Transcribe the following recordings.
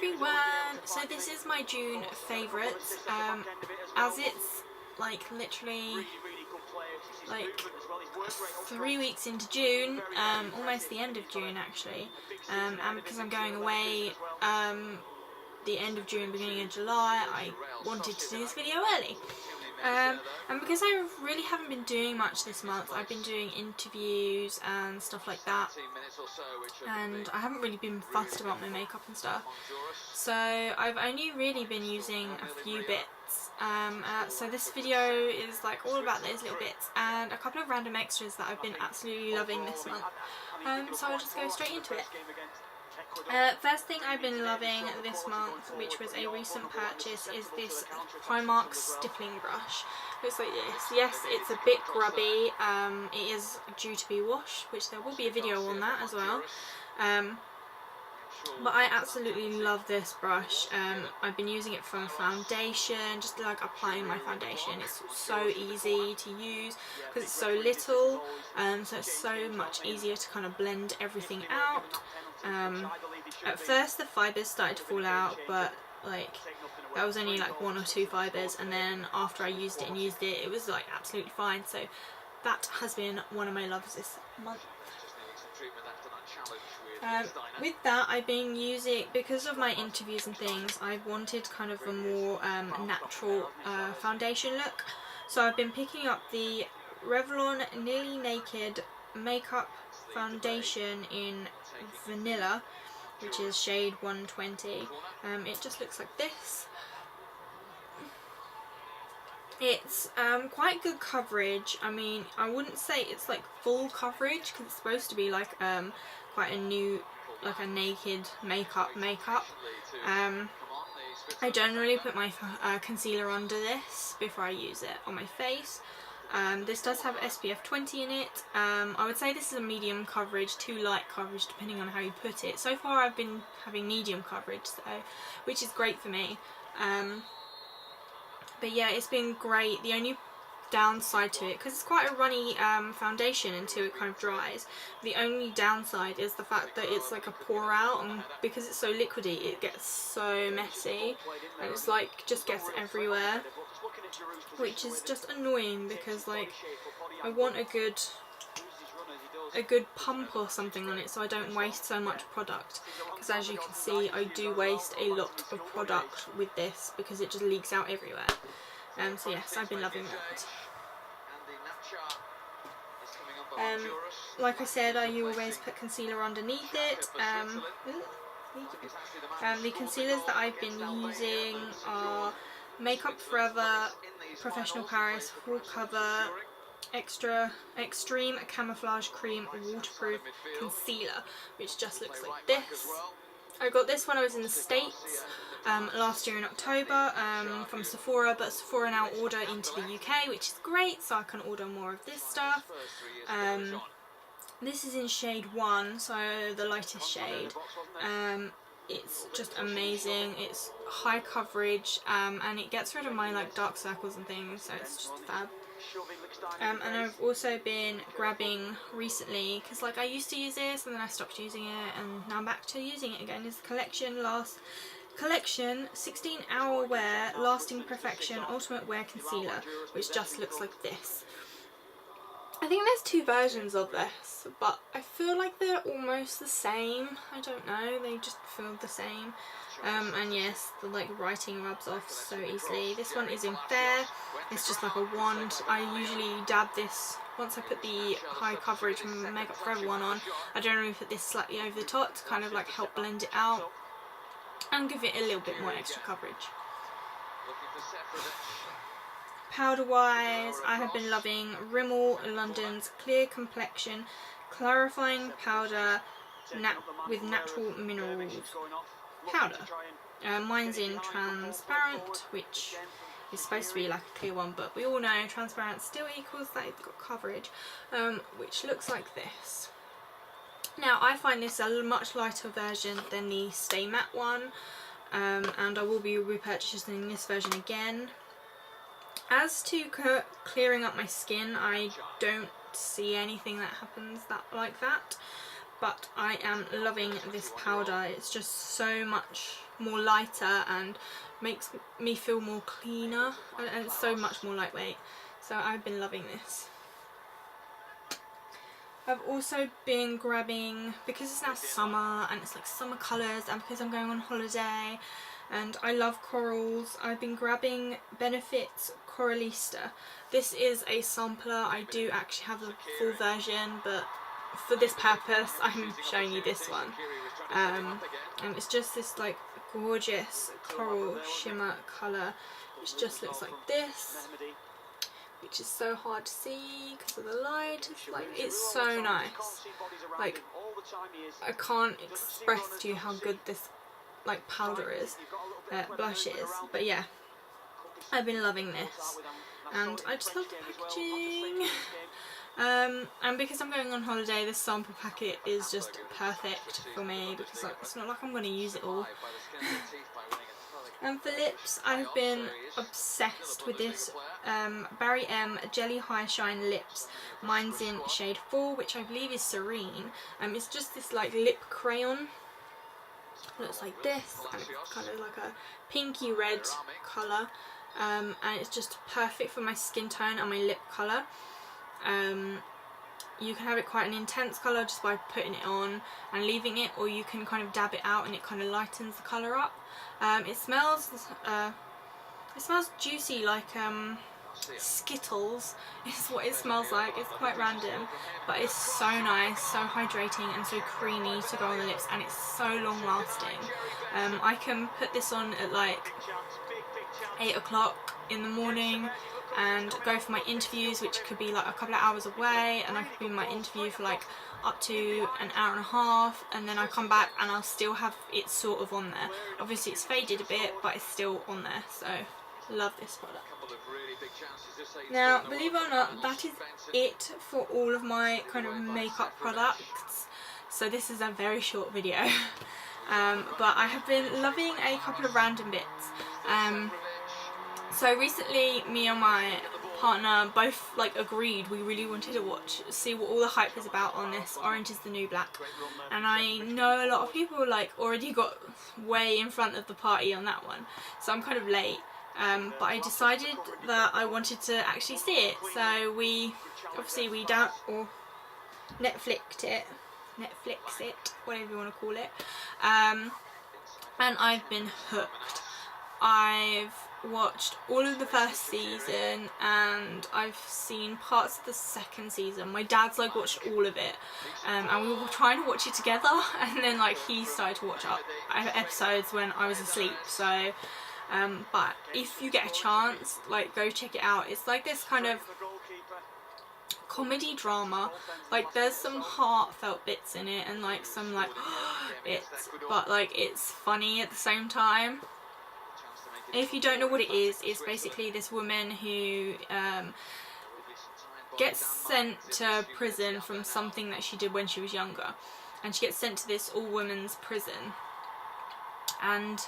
everyone! So this is my June favourites, as it's like literally like 3 weeks into June, almost the end of June actually, and because I'm going away the end of June, beginning of July, I wanted to do this video early. And because I really haven't been doing much this month, I've been doing interviews and stuff like that, and I haven't really been fussed about my makeup and stuff, so I've only really been using a few bits. So this video is like all about those little bits and a couple of random extras that I've been absolutely loving this month, so I'll just go straight into it. First thing I've been loving this month, which was a recent purchase, is this Primark stippling brush. Looks like this. Yes, it's a bit grubby. It is due to be washed, which there will be a video on that as well. But I absolutely love this brush. I've been using it from foundation, just like applying my foundation. It's so easy to use because it's so little, so it's so much easier to kind of blend everything out. At first the fibres started to fall out, but like that was only like 1 or 2 fibres, and then after I used it, it was like absolutely fine. So that has been one of my loves this month. With that, I've been using, because of my interviews and things, I wanted kind of a more natural foundation look, so I've been picking up the Revlon Nearly Naked Makeup Foundation in Vanilla, which is shade 120. It just looks like this. It's quite good coverage. I mean, I wouldn't say it's like full coverage because it's supposed to be like quite a new, like a naked makeup. I generally put my concealer under this before I use it on my face. This does have SPF 20 in it. I would say this is a medium coverage to light coverage depending on how you put it. So far I've been having medium coverage, so, which is great for me. But yeah, it's been great. The only downside to it, because it's quite a runny foundation until it kind of dries, the only downside is the fact that it's like a pour out, and because it's so liquidy it gets so messy and it's like just gets everywhere, which is just annoying because like I want a good pump or something on it so I don't waste so much product, because as you can see I do waste a lot of product with this because it just leaks out everywhere. So yes, I've been loving that. Like I said, I always put concealer underneath it. The concealers that I've been using are Makeup Forever Professional Paris Full Cover Extreme Camouflage Cream Waterproof Concealer, which just looks like this. I got this when I was in the States last year in October from Sephora, but Sephora now order into the UK, which is great, so I can order more of this stuff. This is in shade 1, so the lightest shade. It's just amazing. It's high coverage, and it gets rid of my like dark circles and things, so it's just fab. And I've also been grabbing recently, because like I used to use this and then I stopped using it and now I'm back to using it again, is Collection 16 Hour Wear Lasting Perfection Ultimate Wear Concealer, which just looks like this. I think there's 2 versions of this, but I feel like they're almost the same. I don't know, they just feel the same. And yes, the like writing rubs off so easily. This one is in Fair. It's just like a wand. I usually dab this once I put the high coverage Makeup Forever one on. I generally put this slightly over the top to kind of like help blend it out and give it a little bit more extra coverage. Powder wise, I have been loving Rimmel London's Clear Complexion Clarifying Powder with Natural Minerals powder. Mine's in transparent, which is supposed to be like a clear one, but we all know transparent still equals that it's got coverage, which looks like this. Now I find this a much lighter version than the Stay Matte one, and I will be repurchasing this version again. As to clearing up my skin, I don't see anything that happens like that, but I am loving this powder. It's just so much more lighter and makes me feel more cleaner, and it's so much more lightweight. So I've been loving this. I've also been grabbing, because it's now summer and it's like summer colours, and because I'm going on holiday and I love corals, I've been grabbing Benefit's Coralista. This is a sampler. I do actually have the full version, but for this purpose I'm showing you this one. And it's just this like gorgeous coral shimmer colour, which just looks like this, which is so hard to see because of the light. It's so nice. Like, I can't express to you how good this like powder is, blush is. But yeah, I've been loving this, and I just love the packaging. And because I'm going on holiday, this sample packet is just perfect for me, because like, it's not like I'm going to use it all. And for lips, I've been obsessed with this Barry M Jelly High Shine Lips. Mine's in shade 4, which I believe is Serene. It's just this like lip crayon. Looks like this, and it's kind of like a pinky red colour. And it's just perfect for my skin tone and my lip colour. You can have it quite an intense colour just by putting it on and leaving it, or you can kind of dab it out and it kind of lightens the colour up. It smells juicy, like Skittles is what it smells like. It's quite random, but it's so nice, so hydrating and so creamy to go on the lips, and it's so long lasting. I can put this on at like 8 o'clock in the morning and go for my interviews, which could be like a couple of hours away, and I could be in my interview for like up to an hour and a half, and then I come back and I'll still have it sort of on there. Obviously it's faded a bit, but it's still on there, so love this product. Now, believe it or not, that is it for all of my kind of makeup products. So this is a very short video, but I have been loving a couple of random bits. So recently, me and my partner both like agreed we really wanted to see what all the hype is about on this Orange is the New Black, and I know a lot of people like already got way in front of the party on that one, so I'm kind of late. But I decided that I wanted to actually see it, so we Netflix it, whatever you want to call it, and I've been hooked. I've watched all of the first season and I've seen parts of the second season. My dad's like watched all of it, and we were trying to watch it together, and then like he started to watch episodes when I was asleep. So but if you get a chance, like, go check it out. It's like this kind of comedy drama, like there's some heartfelt bits in it and like some like bits, but like it's funny at the same time. If you don't know what it is, it's basically this woman who gets sent to prison from something that she did when she was younger, and she gets sent to this all-women's prison, and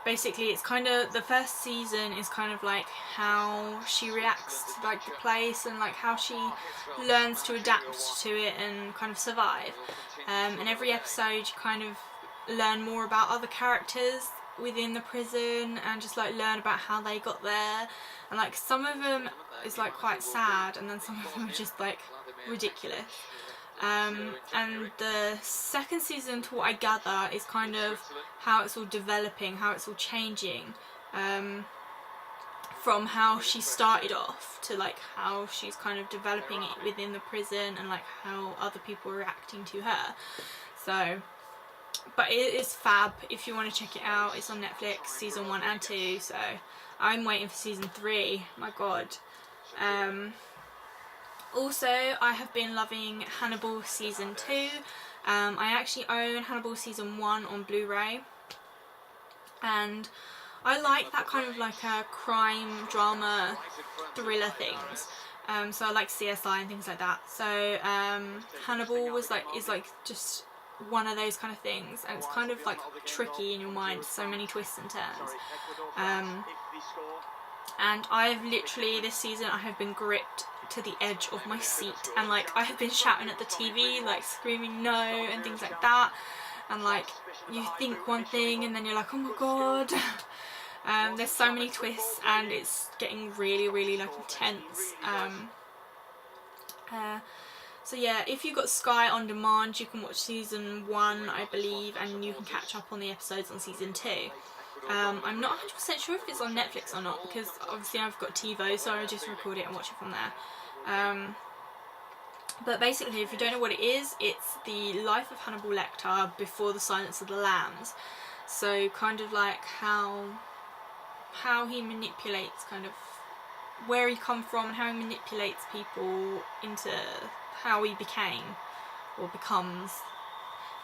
basically it's kind of, the first season is kind of like how she reacts to like the place and like how she learns to adapt to it and kind of survive, and every episode you kind of learn more about other characters within the prison and just like learn about how they got there, and like some of them is like quite sad and then some of them are just like ridiculous. And the second season, to what I gather, is kind of how it's all developing, how it's all changing, from how she started off to like how she's kind of developing it within the prison and like how other people are reacting to her. So, but it is fab if you want to check it out. It's on Netflix, season 1 and 2, so I'm waiting for season 3, my god. Also, I have been loving Hannibal season 2. I actually own Hannibal season 1 on Blu-ray, and I like that kind of like a crime drama thriller things. So I like CSI and things like that. So Hannibal is like just one of those kind of things, and it's kind of like tricky in your mind, so many twists and turns. And I've literally, this season I have been gripped to the edge of my seat, and like I have been shouting at the TV, like screaming no and things like that, and like you think one thing and then you're like, oh my god. There's so many twists and it's getting really like intense. So yeah, if you've got Sky on demand, you can watch season 1, I believe, and you can catch up on the episodes on season 2. I'm not 100% sure if it's on Netflix or not, because obviously I've got TiVo, so I just record it and watch it from there. But basically, if you don't know what it is, it's the life of Hannibal Lecter before the Silence of the Lambs. So kind of like how he manipulates, kind of where he come from and how he manipulates people into how he became, or becomes,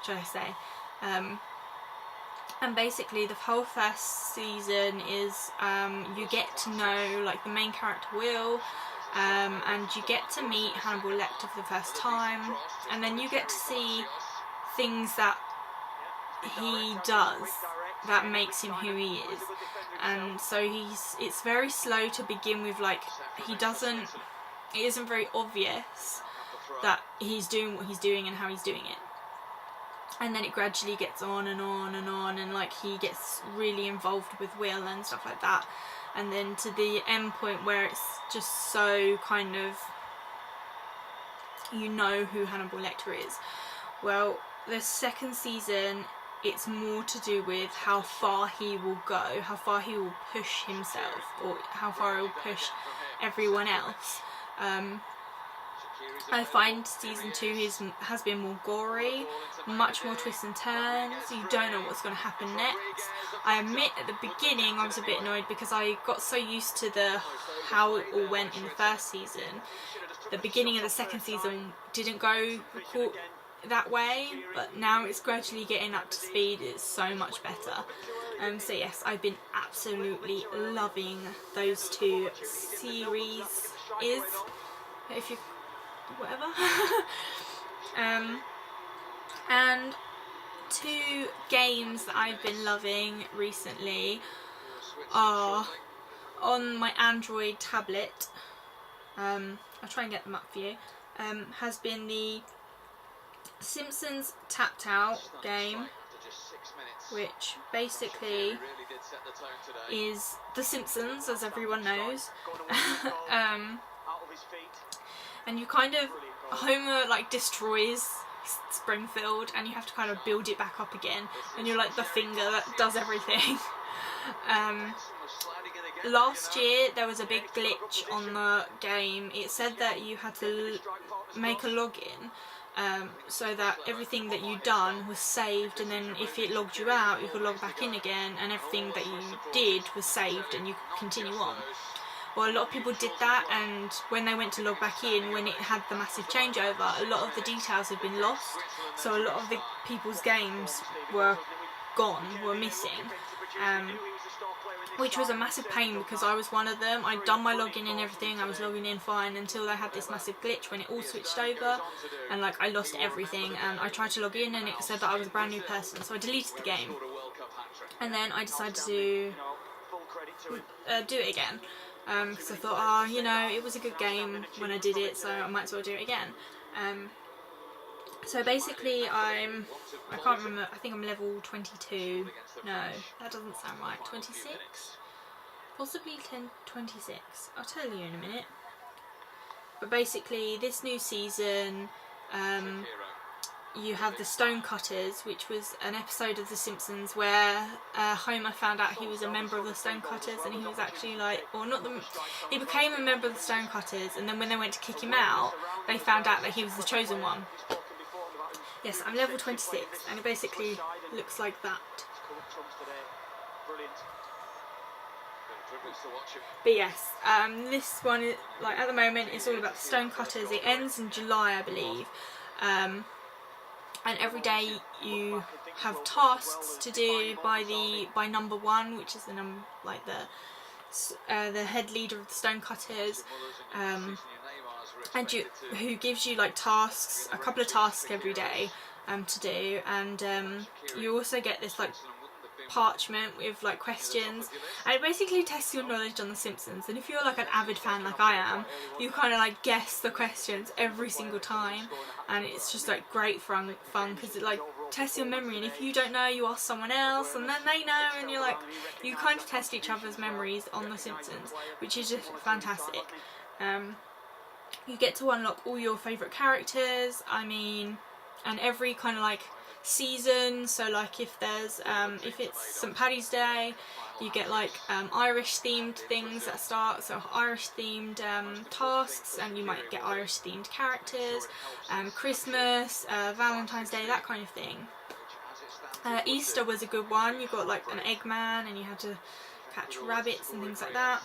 should I say. And basically the whole first season is you get to know like the main character Will, and you get to meet Hannibal Lecter for the first time, and then you get to see things that he does that makes him who he is. And so it's very slow to begin with, like it isn't very obvious that he's doing what he's doing and how he's doing it. And then it gradually gets on and on and on, and like he gets really involved with Will and stuff like that. And then to the end point where it's just so kind of, you know who Hannibal Lecter is. Well, the second season, it's more to do with how far he will go, how far he will push himself, or how far he will push everyone else. I find season 2 has been more gory, much more twists and turns. You don't know what's going to happen next. I admit at the beginning I was a bit annoyed because I got so used to how it all went in the first season. The beginning of the second season didn't go that way, but now it's gradually getting up to speed. It's so much better. So yes, I've been absolutely loving those 2 series, if you whatever. And 2 games that I've been loving recently are on my Android tablet. I'll try and get them up for you. Has been the Simpsons Tapped Out game, which basically is The Simpsons, as everyone knows. And you kind of, Homer like destroys Springfield and you have to kind of build it back up again, and you're like the finger that does everything. Last year there was a big glitch on the game. It said that you had to make a login, so that everything that you'd done was saved, and then if it logged you out you could log back in again, and everything that you did was saved and you could continue on. Well, a lot of people did that, and when they went to log back in, when it had the massive changeover, a lot of the details had been lost, so a lot of the people's games were gone, were missing, which was a massive pain because I was one of them. I'd done my login and everything, I was logging in fine until they had this massive glitch when it all switched over, and like I lost everything, and I tried to log in and it said that I was a brand new person, so I deleted the game, and then I decided to do it again. Because I thought, oh, you know, it was a good game when I did it, so I might as well do it again. So basically I can't remember, I think I'm level 22, no, that doesn't sound right, 26? Possibly 26, I'll tell you in a minute. But basically this new season, you have the Stonecutters, which was an episode of The Simpsons where Homer found out he was a member of the Stonecutters, and he was actually like, or not he became a member of the Stonecutters, and then when they went to kick him out, they found out that he was the chosen one. Yes, I'm level 26, and it basically looks like that. But yes, this one, is, like at the moment, it's all about the Stonecutters. It ends in July, I believe. And every day you have tasks to do by number 1, which is the the head leader of the Stonecutters, and who gives you like tasks, a couple of tasks every day to do, and you also get this like parchment with like questions, and it basically tests your knowledge on The Simpsons. And if you're like an avid fan like I am, you kind of like guess the questions every single time, and it's just like great fun because it like tests your memory, and if you don't know, you ask someone else and then they know, and you're like, you kind of test each other's memories on The Simpsons, which is just fantastic. You get to unlock all your favourite characters, I mean, and every kind of like season, so like if there's if it's St. Paddy's Day, you get like Irish themed things that start, so Irish themed tasks, and you might get Irish themed characters, Christmas, Valentine's Day, that kind of thing. Easter was a good one. You got like an Eggman and you had to catch rabbits and things like that,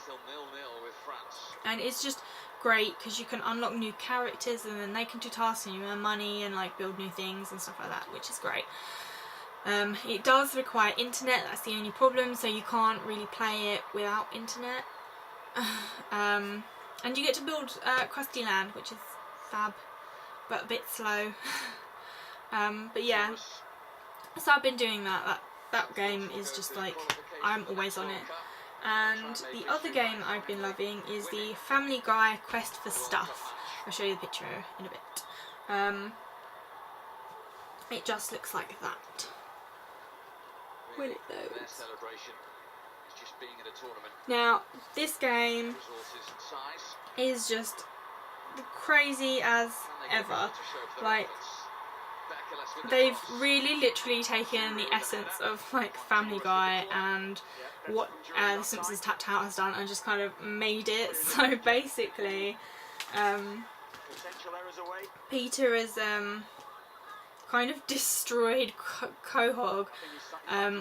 and it's just great because you can unlock new characters and then they can do tasks and you earn money and like build new things and stuff like that, which is great. It does require internet, that's the only problem, so you can't really play it without internet. And you get to build Krusty Land, which is fab, but a bit slow. But yeah, so I've been doing that. That game is just like, I'm always on it. And the other game I've been loving is the Family Guy Quest for Stuff. I'll show you the picture in a bit. It just looks like that. Will it though? Now, this game is just crazy as ever. Like, they've really literally taken the essence of like Family Guy and what The Simpsons Tapped Out has done and just kind of made it. So basically, Peter has kind of destroyed Quahog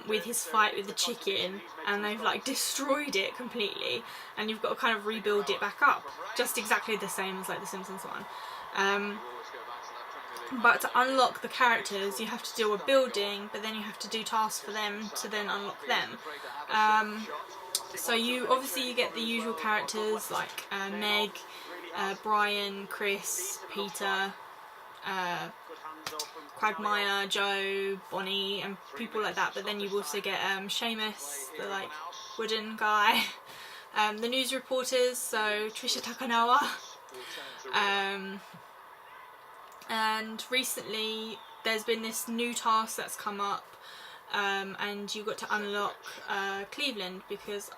with his fight with the chicken, and they've like destroyed it completely, and you've got to kind of rebuild it back up, just exactly the same as like the Simpsons one. But to unlock the characters you have to do a building, but then you have to do tasks for them to then unlock them. So you get the usual characters like Meg, Brian, Chris, Peter, Quagmire, Joe, Bonnie and people like that, but then you also get Seamus, the like wooden guy, the news reporters, so Trisha Takanawa, and recently there's been this new task that's come up, and you got to unlock Cleveland, because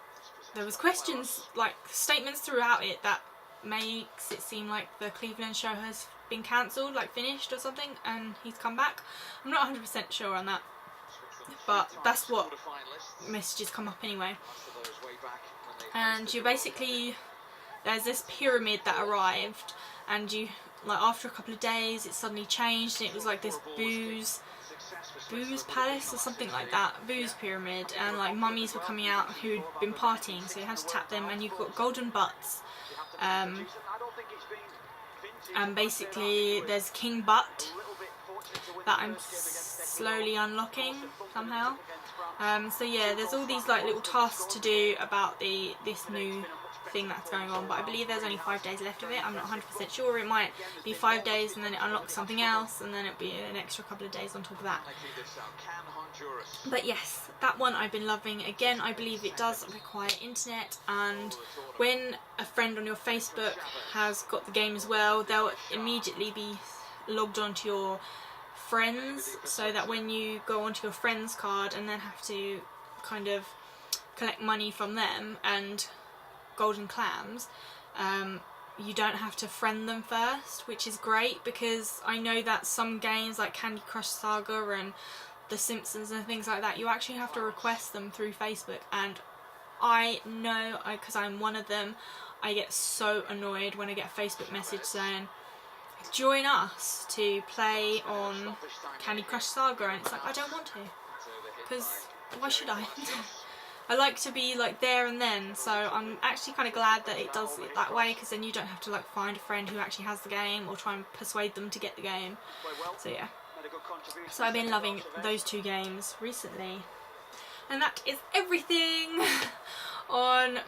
there was questions, like statements throughout it that makes it seem like the Cleveland show has been cancelled, like finished or something, and he's come back. I'm not 100% sure on that, but that's what messages come up anyway. And you basically, there's this pyramid that arrived, and you, like after a couple of days it suddenly changed and it was like this booze palace or something like that, booze pyramid, and like mummies were coming out who'd been partying, so you had to tap them, and you've got golden butts, and basically there's King Butt that I'm slowly unlocking somehow. So yeah, there's all these like little tasks to do about this new thing that's going on, but I believe there's only 5 days left of it. I'm not 100% sure. It might be 5 days and then it unlocks something else, and then it'll be an extra couple of days on top of that. But yes, that one I've been loving. Again, I believe it does require internet, and when a friend on your Facebook has got the game as well, they'll immediately be logged onto your friends, so that when you go onto your friends card and then have to kind of collect money from them and golden clams, you don't have to friend them first, which is great, because I know that some games like Candy Crush Saga and The Simpsons and things like that, you actually have to request them through Facebook, and I know, because I'm one of them, I get so annoyed when I get a Facebook message saying join us to play on Candy Crush Saga, and it's like, I don't want to, because why should I? I like to be like there and then, so I'm actually kind of glad that it does it that way, because then you don't have to like find a friend who actually has the game or try and persuade them to get the game. So yeah, so I've been loving those two games recently, and that is everything on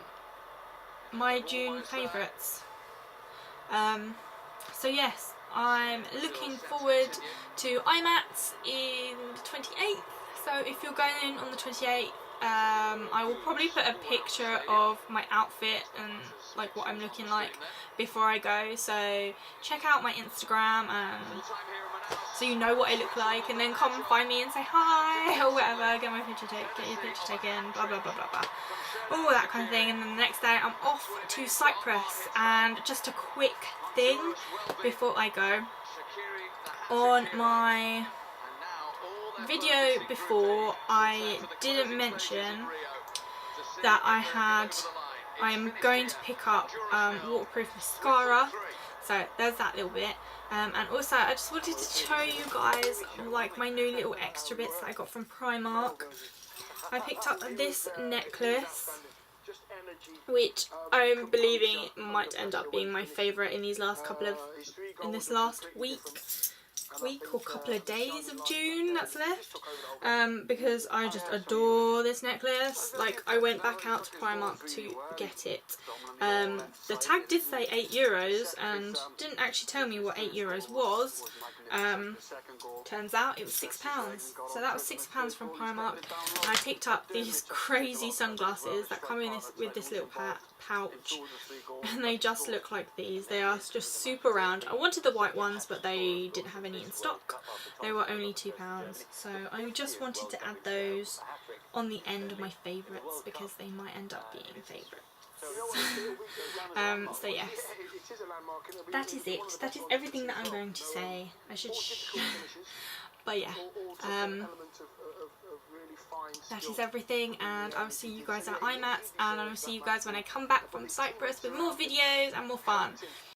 my June favourites. So yes, I'm looking forward to IMATS in the 28th, So if you're going in on the 28th, I will probably put a picture of my outfit and like what I'm looking like before I go, so check out my Instagram and so you know what I look like, and then come and find me and say hi or whatever, get your picture taken, blah blah blah blah blah, all that kind of thing. And then the next day I'm off to Cyprus. And just a quick thing before I go, on my video before I didn't mention that I am going to pick up waterproof mascara, so there's that little bit. And also I just wanted to show you guys like my new little extra bits that I got from Primark. I picked up this necklace, which I'm believing might end up being my favourite in these last week or couple of days of June that's left, because I just adore this necklace. Like, I went back out to Primark to get it. The tag did say €8 and didn't actually tell me what €8 was. Turns out it was £6, so that was £6 from Primark. And I picked up these crazy sunglasses that come in with this little pouch, and they just look like these. They are just super round. I wanted the white ones, but they didn't have any in stock. They were only £2, so I just wanted to add those on the end of my favourites because they might end up being favourites. So yes, that is it. That is everything that I'm going to say. I should but yeah, that is everything, and I will see you guys at IMATS, and I will see you guys when I come back from Cyprus with more videos and more fun.